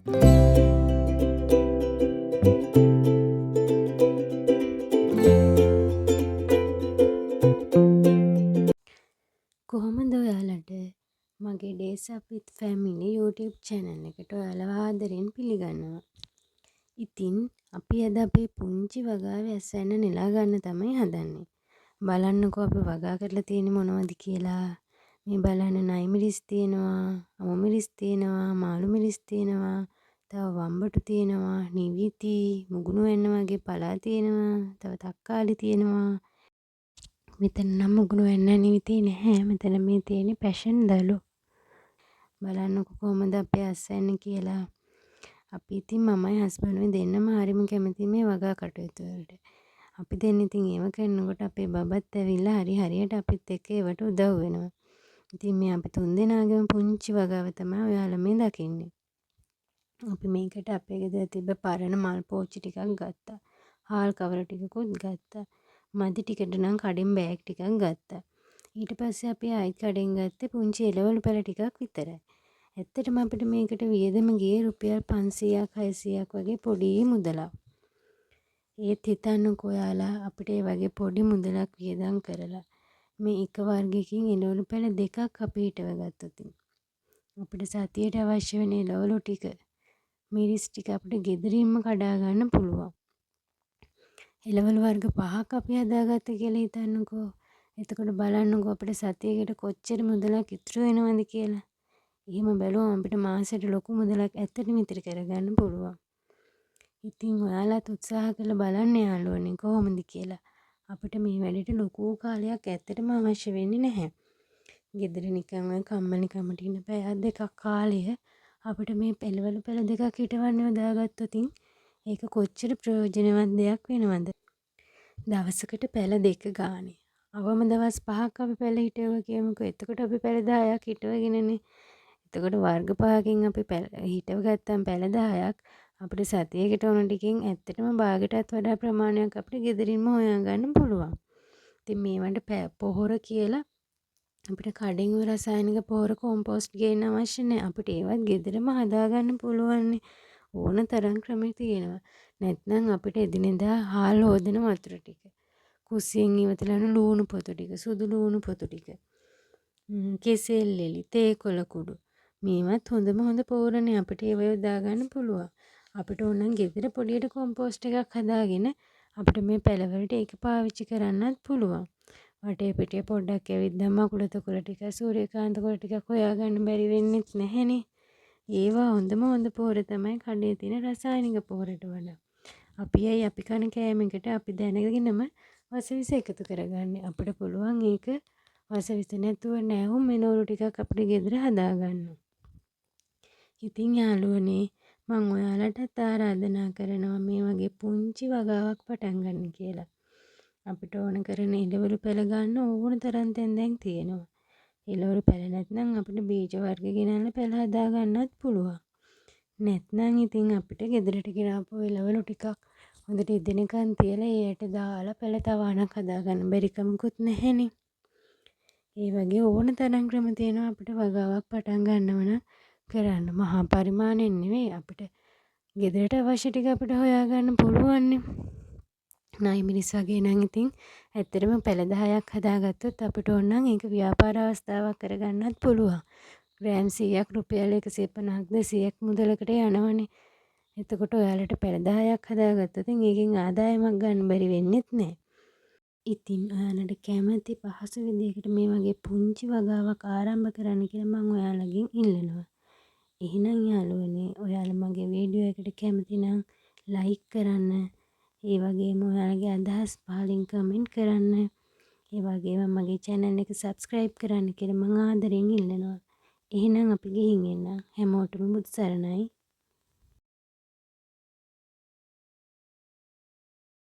කොහොමද ඔයාලට මගේ days up with family YouTube channel එකට ඔයාලව ආදරෙන් පිළිගන්නවා. ඉතින් අපි අද අපේ පුංචි වගාවේ ඇස්සෙන්න නෙලා ගන්න තමයි හදන්නේ. බලන්නකෝ අපි වගා කරලා තියෙන්නේ මොනවද කියලා. මේ බලන්න නයි මිරිස් තියෙනවා, අමු මිරිස් තියෙනවා, මාළු මිරිස් තියෙනවා, තව වම්බටු තියෙනවා, නිවිති, මුගුණු වෙන්න වගේ පලා තියෙනවා, තව තක්කාලි තියෙනවා. මෙතන නම් මුගුණු වෙන්න නිවිති නැහැ. මෙතන මේ තියෙන්නේ පැෂන් දලු. බලන්නකො කොහොමද අපේ අස්සන්නේ කියලා. අපි ඉතින් මමයි හස්බන්ඩ්මයි දෙන්නම හරිම කැමති මේ වගා කටයුතු වලට. අපි දෙන්න ඉතින් ඒව කරනකොට අපේ බබත් ඇවිල්ලා හරියට අපිත් එක්ක ඒවට උදව් වෙනවා. ඉතින් මේ අපි තුන්දෙනාගේම පුංචි වගාව තමයි ඔයාලා මේ දකින්නේ. අපි මේකට අපේ ගෙදර තිබ්බ පරණ මල් පෝච්චි ටිකක් ගත්තා. හාල් කවර ටිකකුත් ගත්තා. මදි ටිකට නම් කඩෙන් බෑග් ටිකක් ගත්තා. ඊට පස්සේ අපි ආයිත් කඩෙන් ගත්තේ පුංචි එළවලු පැල ටිකක් විතරයි. ඇත්තටම අපිට මේකට වියදම ගියේ රුපියල් 500ක් 600ක් වගේ පොඩි මුදලක්. ඒත් හිතන්නකෝ ඔයාලා අපිට ඒ වගේ පොඩි මුදලක් වියදම් කරලා මේ එක වර්ගයකින් එළවලු පැල දෙකක් අපි හිටව ගත්තොත් අපිට සතියට අවශ්‍ය වෙන එළවලු ටික මිරිස් ටික අපිට ගෙදරින්ම කඩා ගන්න පුළුවන්. එළවලු වර්ග 5ක් අපි හදාගත්ත කියලා හිතන්නකෝ. එතකොට බලන්නකෝ අපිට සතියකට කොච්චර මුදලක් ඉතුරු වෙනවද කියලා. එහෙම බැලුවම අපිට මාසෙට ලොකු මුදලක් ඇත්තටම ඉතිරි කරගන්න පුළුවන්. ඉතින් ඔයාලත් උත්සාහ කරලා බලන්න යාළුවනේ කොහොමද කියලා. අපිට මේ වැඩේට ලොකු කාලයක් ඇත්තටම අවශ්‍ය වෙන්නේ නැහැ. ගෙදර නිකන් ඔය කම්මැලිකමට ඉන්න පැයක් දෙකක් කාලය අපිට මේ එළවලු පැල දෙකක් හිටවන්න යොදාගත්තොත් ඒක කොච්චර ප්‍රයෝජනවත් දෙයක් වෙනවද? දවසකට පැල දෙක ගානේ. අවම දවස් 5ක් අපි පැල හිටවුවා කියමුකෝ. එතකොට අපි පැල 10ක් හිටවගෙනනේ. එතකොට වර්ග 5කින් අපි හිටව ගත්තම් පැල 10ක් අපිට සතියකට ඕන ටිකෙන් ඇත්තටම භාගයටත් වඩා ප්‍රමාණයක් අපිට ගෙදරින්ම හොයාගන්න පුළුවන්. ඉතින් මේවට පොහොර කියලා අපිට කඩෙන් ඔය රසායනික පොහොර කොම්පෝස්ට් ගේන්න අවශ්‍ය නැහැ. අපිට ඒවත් ගෙදරම හදාගන්න පුළුවන් ඕන තරම් ක්‍රම තියෙනවා. නැත්නම් අපිට එදිනෙදා හාල් හොදන වතුර ටික, කුස්සියෙන් ඉවතලා යන ලූණු පොතු ටික, සුදු ලූණු පොතු ටික, කෙසෙල් එලි, තේ කොළ කුඩු මේවත් හොඳම හොඳ පොහොරනේ අපිට ඒව යොදා ගන්න පුළුවන්. අපිට ඕනනම් ගෙදර පොඩියට කොම්පෝස්ට් එකක් හදාගෙන අපිට මේ පැලවලට ඒක පාවිච්චි කරන්නත් පුළුවන්. වටේ පිටේ පොඩ්ඩක් ඇවිද්දාම මකුළු කොළ ටික, සූර්යකාන්ත කොළ ටිකක් හොයාගන්න බැරි වෙන්නෙත් නැහැනේ. ඒවා හොඳම හොඳ පොහොර තමයි කඩේ තියෙන රසායනික පොහොරට වඩා. අපි කන කෑමකට අපි දැනගෙනම වසවිස එකතු කරගන්නේ. අපිට පුළුවන් ඒක වසවිස නැතුව නැවුම් එළවලු ටිකක් අපිට ගෙදර හදාගන්න. ඉතින් යාළුවනේ මම ඔයාලටත් ආරාධනා කරනවා මේ වගේ පුංචි වගාවක් පටන් ගන්න කියලා. අපිට ඕන කරන එළවලු පැල ගන්න ඕන තරම් දැන් තියෙනවා. එළවලු පැල නැත්නම් අපිට බීජ වර්ග ගෙනල්ලා පැල හදා ගන්නත් පුළුවන්. නැත්නම් ඉතින් අපිට ගෙදරට ගෙනාපු එළවලු ටිකක් හොඳට ඉදෙනකන් තියලා ඒයට දාලා පැල තවාණක් හදාගන්න බැරි කමකුත් නැහැනේ. ඒ වගේ ඕන තරම් ක්‍රම තියෙනවා අපිට වගාවක් පටන් ගන්නව නම් කරන්න. මහා පරිමාණයෙන් නෙවෙයි අපිට ගෙදරට අවශ්‍ය ටික අපිට හොයාගන්න පුළුවන්නේ. නයි මිරිස් වගේ නම් ඉතින් ඇත්තටම පැල 10ක් හදාගත්තොත් අපිට ඕන නම් ඒක ව්‍යාපාර අවස්ථාවක් කරගන්නත් පුළුවන්. ග්‍රෑම් 100ක් රුපියල් 150ක් 200ක් මුදලකට යනවනේ. එතකොට ඔයාලට පැල 10ක් හදාගත්තොත් ඒකෙන් ආදායමක් ගන්න බැරි වෙන්නෙත් නැහැ. ඉතින් ඔයාලට කැමති පහසු විදිහකට මේ වගේ පුංචි වගාවක් ආරම්භ කරන්න කියලා මම ඔයාලගෙන් ඉල්ලනවා. එහෙනම් යාළුවනේ ඔයාලා මගේ වීඩියෝ එකට කැමති නම් ලයික් කරන්න. ඒ වගේම ඔයාලගේ අදහස් පහලින් කමෙන්ට් කරන්න. ඒ වගේම මගේ channel එක subscribe කරන්න කියලා මම ආදරෙන් ඉල්ලනවා. එහෙනම් අපි ගිහින් එන්න. හැමෝටම බුදු සරණයි.